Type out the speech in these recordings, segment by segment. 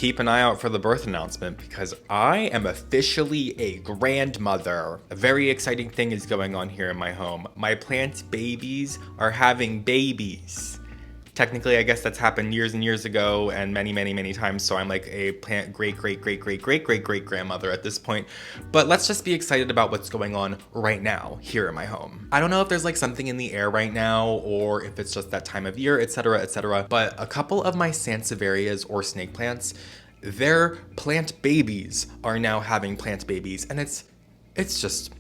keep an eye out for the birth announcement because I am officially a grandmother. A very exciting thing is going on here in my home. My plant babies are having babies. Technically, I guess that's happened years and years ago and many times, so I'm like a plant great-great-great-great-great-great-grandmother at this point. But let's just be excited about what's going on right now here in my home. I don't know if there's like something in the air right now or if it's just that time of year, etc., but a couple of my Sansevierias or snake plants, their plant babies are now having plant babies, and it's just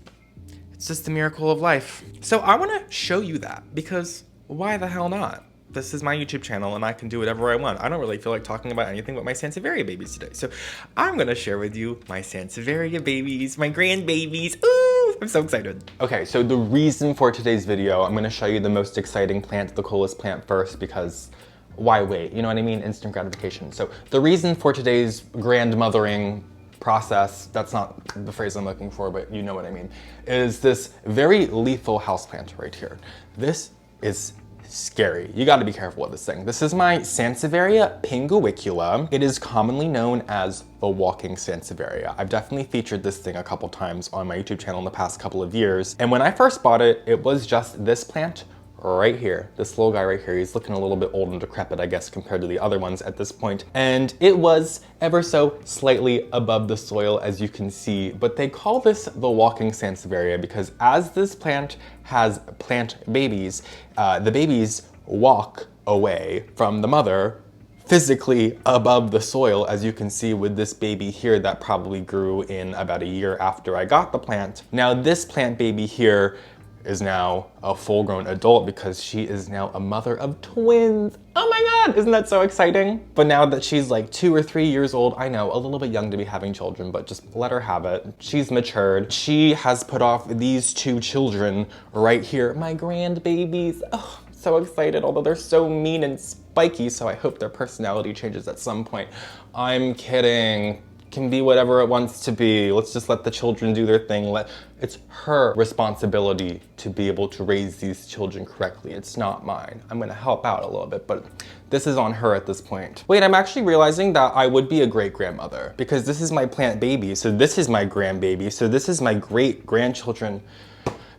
the miracle of life. So I want to show you that because why the hell not? This is my YouTube channel and I can do whatever I want. I don't really feel like talking about anything but my Sansevieria babies today. So I'm gonna share with you my Sansevieria babies, my grandbabies. Ooh, I'm so excited. Okay, so the reason for today's video, I'm gonna show you the most exciting plant, the coolest plant first, because why wait? You know what I mean? Instant gratification. So the reason for today's grandmothering process, that's not the phrase I'm looking for, but you know what I mean, is this very lethal houseplant right here. This is scary. You got to be careful with this thing. This is my Sansevieria pinguicula. It is commonly known as the walking Sansevieria. I've definitely featured this thing a couple times on my YouTube channel in the past couple of years. And when I first bought it, it was just this plant right here. This little guy right here. He's looking a little bit old and decrepit, I guess, compared to the other ones at this point. And it was ever so slightly above the soil, as you can see. But they call this the walking Sansevieria because as this plant has plant babies, the babies walk away from the mother physically above the soil, as you can see with this baby here that probably grew in about a year after I got the plant. Now this plant baby here is now a full-grown adult because she is now a mother of twins. Oh my God, isn't that so exciting? But now that she's like 2 or 3 years old, I know, a little bit young to be having children, but just let her have it. She's matured. She has put off these 2 children right here, my grandbabies. Oh, so excited, although they're so mean and spiky, so I hope their personality changes at some point. I'm kidding. Can be whatever it wants to be. Let's just let the children do their thing. It's her responsibility to be able to raise these children correctly. It's not mine. I'm gonna help out a little bit, but this is on her at this point. Wait, I'm actually realizing that I would be a great grandmother because this is my plant baby, so this is my grandbaby, so this is my great grandchildren.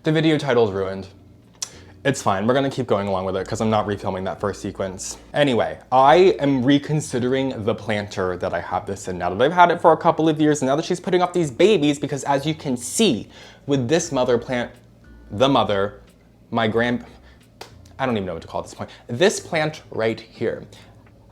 The video title's ruined. It's fine, we're gonna keep going along with it because I'm not refilming that first sequence. Anyway, I am reconsidering the planter that I have this in now that I've had it for a couple of years, and now that she's putting off these babies, because as you can see with this mother plant, the mother, I don't even know what to call it at this point. This plant right here,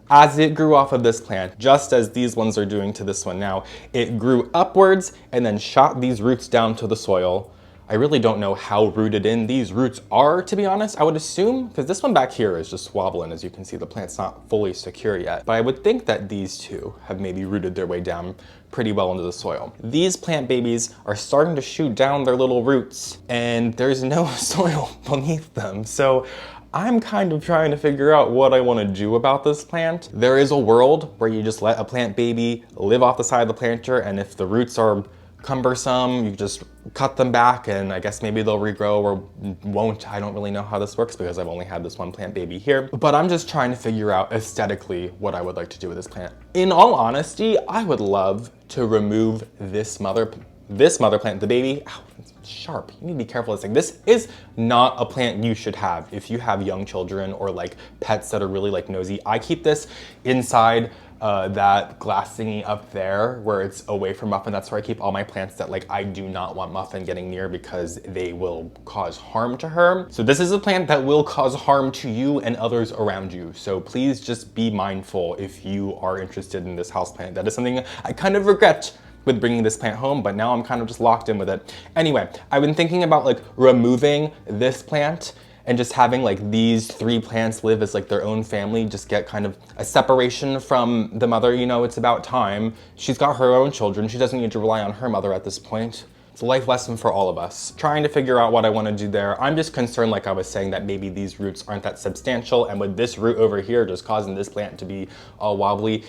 as it grew off of this plant, just as these ones are doing to this one now, it grew upwards and then shot these roots down to the soil. I really don't know how rooted in these roots are, to be honest. I would assume, because this one back here is just wobbling, as you can see, the plant's not fully secure yet. But I would think that these two have maybe rooted their way down pretty well into the soil. These plant babies are starting to shoot down their little roots, and there's no soil beneath them. So I'm kind of trying to figure out what I want to do about this plant. There is a world where you just let a plant baby live off the side of the planter, and if the roots are cumbersome, you just cut them back and I guess maybe they'll regrow or won't. I don't really know how this works because I've only had this one plant baby here, but I'm just trying to figure out aesthetically what I would like to do with this plant. In all honesty, I would love to remove this mother plant, the baby. Ow, it's sharp. You need to be careful with this thing. This is not a plant you should have if you have young children or like pets that are really like nosy. I keep this inside that glass thingy up there where it's away from Muffin. That's where I keep all my plants that like I do not want Muffin getting near because they will cause harm to her. So this is a plant that will cause harm to you and others around you. So please just be mindful if you are interested in this houseplant. That is something I kind of regret with bringing this plant home, but now I'm kind of just locked in with it. Anyway, I've been thinking about like removing this plant and just having like these 3 plants live as like their own family, just get kind of a separation from the mother. You know, it's about time. She's got her own children. She doesn't need to rely on her mother at this point. It's a life lesson for all of us. Trying to figure out what I want to do there. I'm just concerned, like I was saying, that maybe these roots aren't that substantial, and with this root over here just causing this plant to be all wobbly,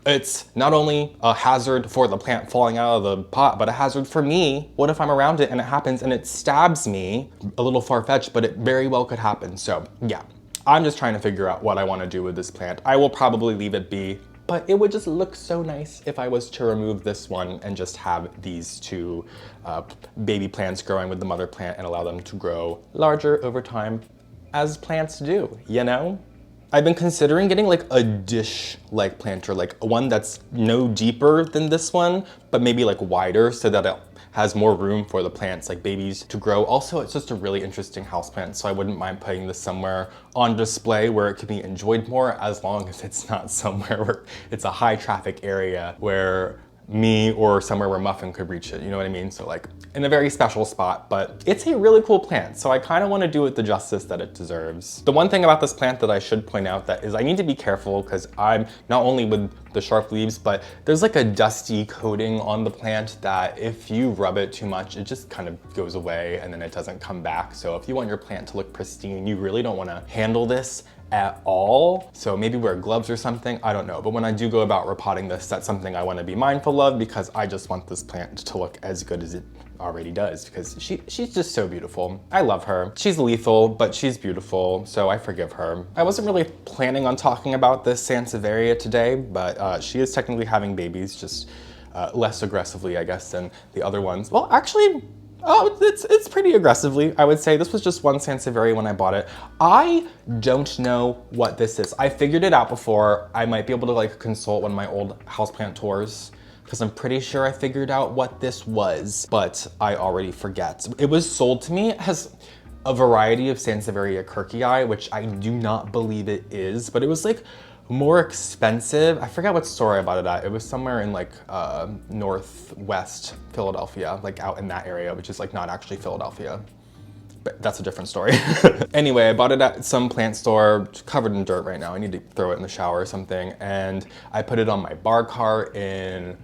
it's not only a hazard for the plant falling out of the pot, but a hazard for me. What if I'm around it and it happens and it stabs me? A little far-fetched, but it very well could happen. So yeah, I'm just trying to figure out what I want to do with this plant. I will probably leave it be, but it would just look so nice if I was to remove this one and just have these two baby plants growing with the mother plant and allow them to grow larger over time, as plants do, you know? I've been considering getting like a dish-like planter, like one that's no deeper than this one, but maybe like wider so that it has more room for the plants, like babies, to grow. Also, it's just a really interesting houseplant, so I wouldn't mind putting this somewhere on display where it could be enjoyed more, as long as it's not somewhere where it's a high traffic area where me or somewhere where Muffin could reach it, you know what I mean? So like in a very special spot, but it's a really cool plant. So I kind of want to do it the justice that it deserves. The one thing about this plant that I should point out that is I need to be careful because I'm not only with the sharp leaves, but there's like a dusty coating on the plant that if you rub it too much, it just kind of goes away and then it doesn't come back. So if you want your plant to look pristine, you really don't want to handle this at all. So maybe wear gloves or something, I don't know. But when I do go about repotting this, that's something I want to be mindful of because I just want this plant to look as good as it already does because she's just so beautiful. I love her. She's lethal, but she's beautiful, so I forgive her. I wasn't really planning on talking about this Sansevieria today, but she is technically having babies, just less aggressively, I guess, than the other ones. Well, actually, oh, it's pretty aggressively, I would say. This was just one Sansevieria when I bought it. I don't know what this is. I figured it out before. I might be able to like consult one of my old houseplant tours because I'm pretty sure I figured out what this was, but I already forget. It was sold to me as a variety of Sansevieria kirkii, which I do not believe it is, but it was like more expensive. I forgot what store I bought it at. It was somewhere in like northwest Philadelphia, like out in that area, which is like not actually Philadelphia. But that's a different story. Anyway, I bought it at some plant store, covered in dirt right now. I need to throw it in the shower or something. And I put it on my bar cart in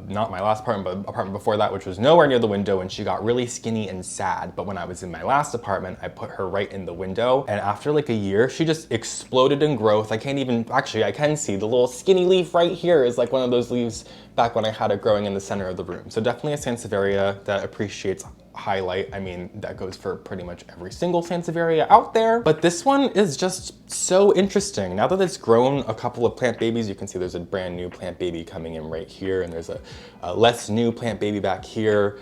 not my last apartment, but apartment before that, which was nowhere near the window, and she got really skinny and sad. But when I was in my last apartment, I put her right in the window, and after like a year, she just exploded in growth. I can't even, actually I can see the little skinny leaf right here is like one of those leaves back when I had it growing in the center of the room. So definitely a Sansevieria that appreciates highlight. I mean, that goes for pretty much every single Sansevieria out there, but this one is just so interesting. Now that it's grown a couple of plant babies, you can see there's a brand new plant baby coming in right here, and there's a less new plant baby back here.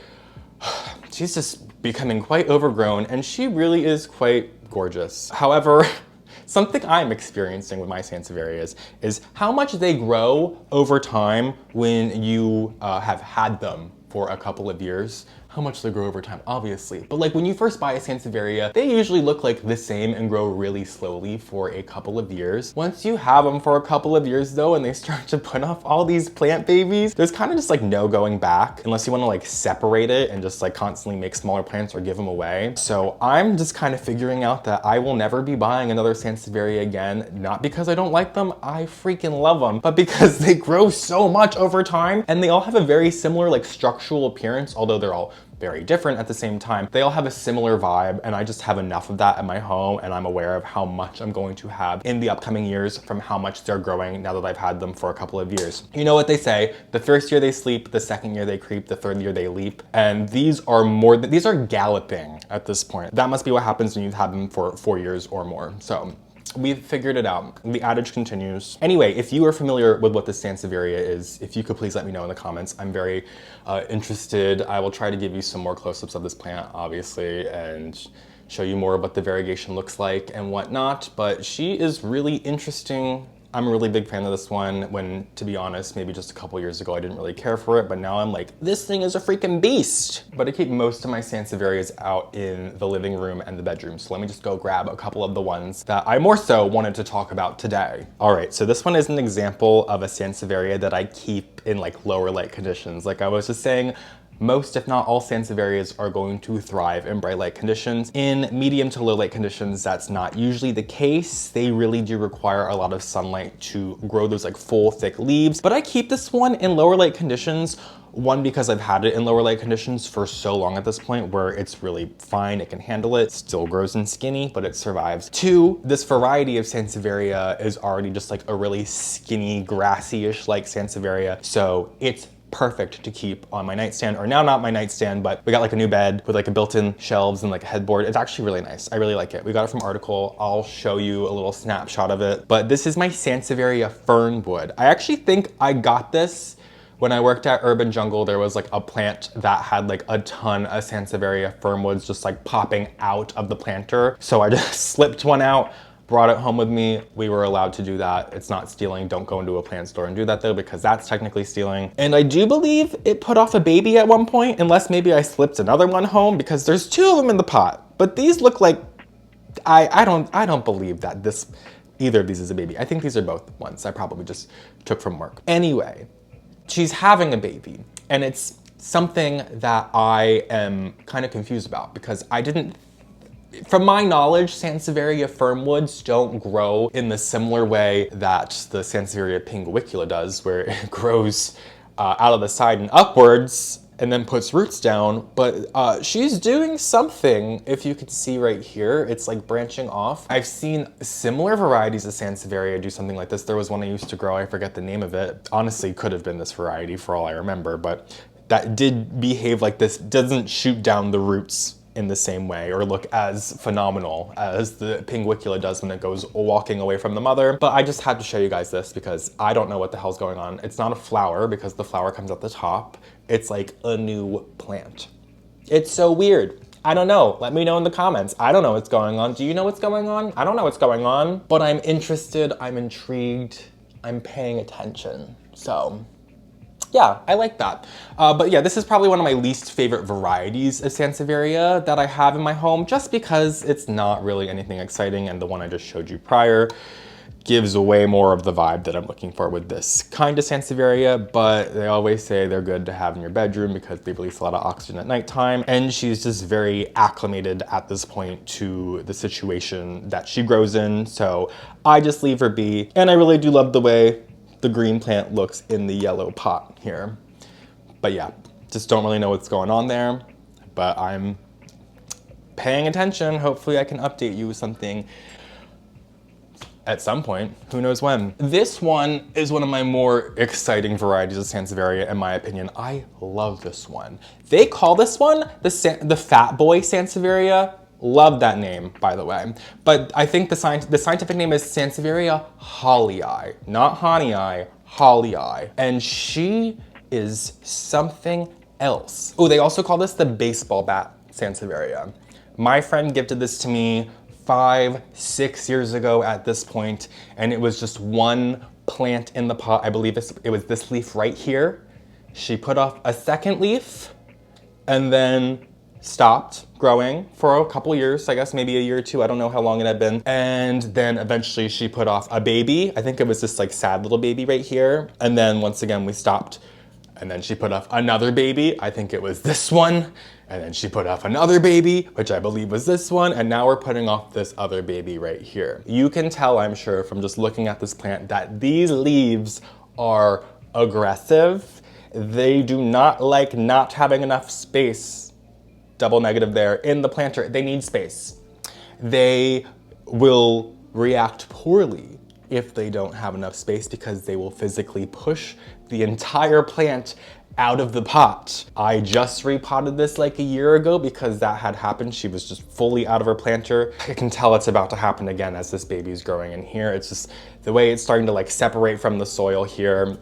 She's just becoming quite overgrown, and she really is quite gorgeous. However, something I'm experiencing with my Sansevierias is how much they grow over time when you have had them for a couple of years. How much they grow over time, obviously. But like when you first buy a Sansevieria, they usually look like the same and grow really slowly for a couple of years. Once you have them for a couple of years though, and they start to put off all these plant babies, there's kind of just like no going back unless you want to like separate it and just like constantly make smaller plants or give them away. So I'm just kind of figuring out that I will never be buying another Sansevieria again, not because I don't like them, I freaking love them, but because they grow so much over time and they all have a very similar like structural appearance, although they're all very different at the same time. They all have a similar vibe, and I just have enough of that at my home, and I'm aware of how much I'm going to have in the upcoming years from how much they're growing now that I've had them for a couple of years. You know what they say, the first year they sleep, the second year they creep, the third year they leap, and these are galloping at this point. That must be what happens when you've had them for 4 years or more. So we've figured it out. The adage continues. Anyway, if you are familiar with what this Sansevieria is, if you could please let me know in the comments. I'm very interested. I will try to give you some more close-ups of this plant, obviously, and show you more of what the variegation looks like and whatnot, but she is really interesting. I'm a really big fan of this one when, to be honest, maybe just a couple years ago I didn't really care for it, but now I'm like, this thing is a freaking beast. But I keep most of my Sansevierias out in the living room and the bedroom, so let me just go grab a couple of the ones that I more so wanted to talk about today. All right, so this one is an example of a Sansevieria that I keep in like lower light conditions. Like I was just saying, most, if not all, Sansevierias are going to thrive in bright light conditions. In medium to low light conditions, that's not usually the case. They really do require a lot of sunlight to grow those like full, thick leaves. But I keep this one in lower light conditions. One, because I've had it in lower light conditions for so long at this point where it's really fine, it can handle it, still grows in skinny, but it survives. Two, this variety of Sansevieria is already just like a really skinny, grassy-ish like Sansevieria, so it's perfect to keep on my nightstand, or now not my nightstand, but we got like a new bed with like a built-in shelves and like a headboard. It's actually really nice. I really like it. We got it from Article. I'll show you a little snapshot of it. But this is my Sansevieria Fernwood. I actually think I got this when I worked at Urban Jungle. There was like a plant that had like a ton of Sansevieria Fernwoods just like popping out of the planter. So I just slipped one out, brought it home with me. We were allowed to do that. It's not stealing. Don't go into a plant store and do that though, because that's technically stealing. And I do believe it put off a baby at one point, unless maybe I slipped another one home, because there's 2 of them in the pot. But these look like, I don't believe that either of these is a baby. I think these are both ones I probably just took from work. Anyway, she's having a baby, and it's something that I am kind of confused about, because from my knowledge, Sansevieria Fernwoods don't grow in the similar way that the Sansevieria pinguicula does, where it grows out of the side and upwards and then puts roots down. But she's doing something, if you can see right here, it's like branching off. I've seen similar varieties of Sansevieria do something like this. There was one I used to grow, I forget the name of it. Honestly, could have been this variety for all I remember, but that did behave like this. Doesn't shoot down the roots in the same way or look as phenomenal as the pinguicula does when it goes walking away from the mother. But I just had to show you guys this because I don't know what the hell's going on. It's not a flower because the flower comes at the top. It's like a new plant. It's so weird. I don't know. Let me know in the comments. I don't know what's going on. Do you know what's going on? I don't know what's going on, but I'm interested, I'm intrigued, I'm paying attention. So yeah, I like that. But yeah, this is probably one of my least favorite varieties of Sansevieria that I have in my home, just because it's not really anything exciting, and the one I just showed you prior gives way more of the vibe that I'm looking for with this kind of Sansevieria. But they always say they're good to have in your bedroom because they release a lot of oxygen at nighttime, and she's just very acclimated at this point to the situation that she grows in, so I just leave her be. And I really do love the way the green plant looks in the yellow pot here. But yeah, just don't really know what's going on there, but I'm paying attention. Hopefully I can update you with something at some point, who knows when. This one is one of my more exciting varieties of Sansevieria, in my opinion. I love this one. They call this one the Fat Boy Sansevieria. Love that name, by the way. But I think the scientific name is Sansevieria hahlii, not hahnii, hahlii. And she is something else. Oh, they also call this the baseball bat Sansevieria. My friend gifted this to me 5-6 years ago at this point, and it was just one plant in the pot. I believe it was this leaf right here. She put off a second leaf and then stopped growing for a couple years, I guess maybe a year or two. I don't know how long it had been. And then eventually she put off a baby. I think it was this like sad little baby right here. And then once again, we stopped. And then she put off another baby. I think it was this one. And then she put off another baby, which I believe was this one. And now we're putting off this other baby right here. You can tell, I'm sure, from just looking at this plant that these leaves are aggressive. They do not like not having enough space. Double negative there in the planter. They need space. They will react poorly if they don't have enough space because they will physically push the entire plant out of the pot. I just repotted this like a year ago because that had happened. She was just fully out of her planter. I can tell it's about to happen again as this baby's growing in here. It's just the way it's starting to like separate from the soil here.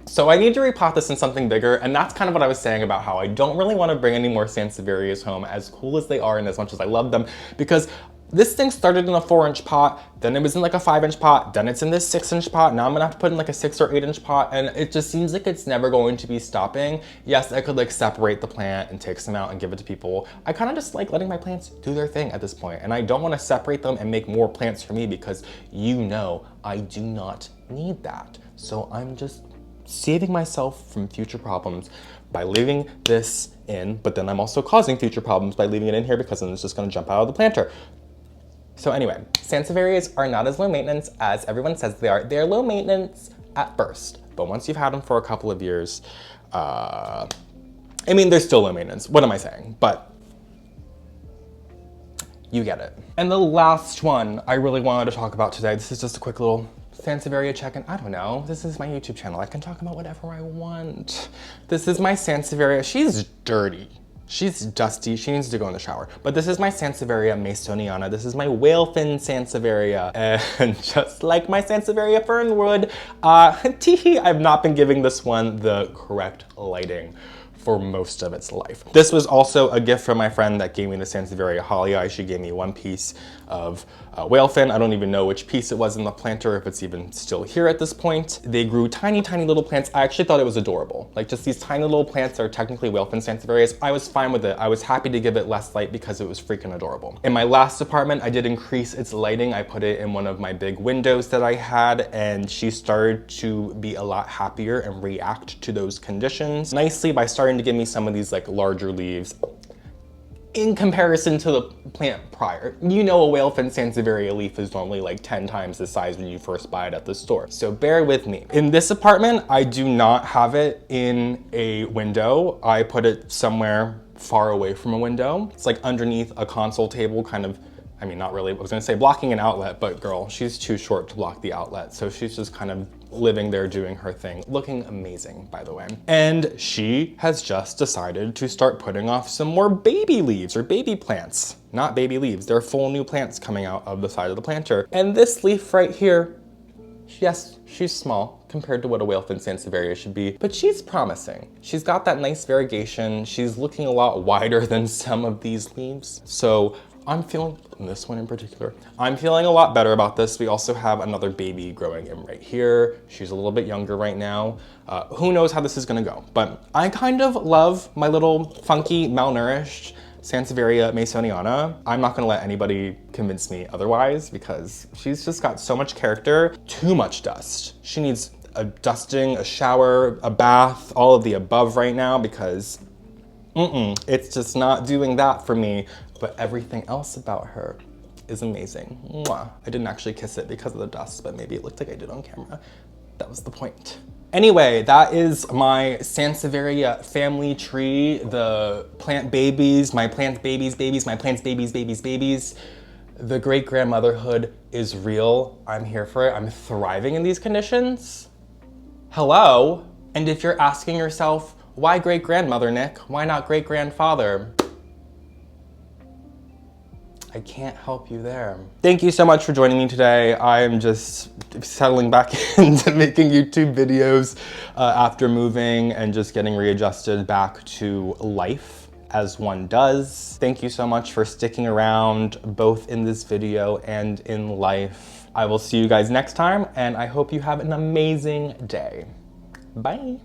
So I need to repot this in something bigger, and that's kind of what I was saying about how I don't really want to bring any more Sansevierias home, as cool as they are and as much as I love them, because this thing started in a 4-inch pot, then it was in like a 5-inch pot, then it's in this 6-inch pot, now I'm gonna have to put in like a 6 or 8-inch pot, and it just seems like it's never going to be stopping. Yes, I could like separate the plant and take some out and give it to people. I kind of just like letting my plants do their thing at this point, and I don't want to separate them and make more plants for me because you know I do not need that. So I'm just saving myself from future problems by leaving this in, but then I'm also causing future problems by leaving it in here because then it's just gonna jump out of the planter. So anyway, Sansevierias are not as low maintenance as everyone says they are. They're low maintenance at first, but once you've had them for a couple of years, I mean, they're still low maintenance. What am I saying? But you get it. And the last one I really wanted to talk about today, this is just a quick little Sansevieria check-in. I don't know. This is my YouTube channel. I can talk about whatever I want. This is my Sansevieria. She's dirty. She's dusty. She needs to go in the shower. But this is my Sansevieria masoniana. This is my whalefin Sansevieria. And just like my Sansevieria Fernwood, I've not been giving this one the correct lighting for most of its life. This was also a gift from my friend that gave me the Sansevieria hahlii. She gave me one piece of whalefin. I don't even know which piece it was in the planter, if it's even still here at this point. They grew tiny, tiny little plants. I actually thought it was adorable. Like, just these tiny little plants that are technically whalefin Sansevierias. I was fine with it. I was happy to give it less light because it was freaking adorable. In my last apartment, I did increase its lighting. I put it in one of my big windows that I had, and she started to be a lot happier and react to those conditions nicely by starting to give me some of these like larger leaves in comparison to the plant prior. You know, a whalefin Sansevieria leaf is normally like 10 times the size when you first buy it at the store. So bear with me. In this apartment, I do not have it in a window. I put it somewhere far away from a window. It's like underneath a console table, kind of, I mean, not really, I was gonna say blocking an outlet, but girl, she's too short to block the outlet. So she's just kind of living there doing her thing, looking amazing, by the way. And she has just decided to start putting off some more baby leaves or baby plants. Not baby leaves, they're full new plants coming out of the side of the planter. And this leaf right here, yes, she's small compared to what a whalefin Sansevieria should be, but she's promising. She's got that nice variegation. She's looking a lot wider than some of these leaves. So I'm feeling, this one in particular, I'm feeling a lot better about this. We also have another baby growing in right here. She's a little bit younger right now. Who knows how this is gonna go, but I kind of love my little funky, malnourished Sansevieria masoniana. I'm not gonna let anybody convince me otherwise because she's just got so much character, too much dust. She needs a dusting, a shower, a bath, all of the above right now because it's just not doing that for me. But everything else about her is amazing. Mwah. I didn't actually kiss it because of the dust, but maybe it looked like I did on camera. That was the point. Anyway, that is my Sansevieria family tree, the plant babies, my plant babies, my plants babies, babies. The great-grandmotherhood is real. I'm here for it. I'm thriving in these conditions. Hello? And if you're asking yourself, why great-grandmother, Nick? Why not great-grandfather? I can't help you there. Thank you so much for joining me today. I am just settling back into making YouTube videos after moving and just getting readjusted back to life as one does. Thank you so much for sticking around both in this video and in life. I will see you guys next time, and I hope you have an amazing day. Bye.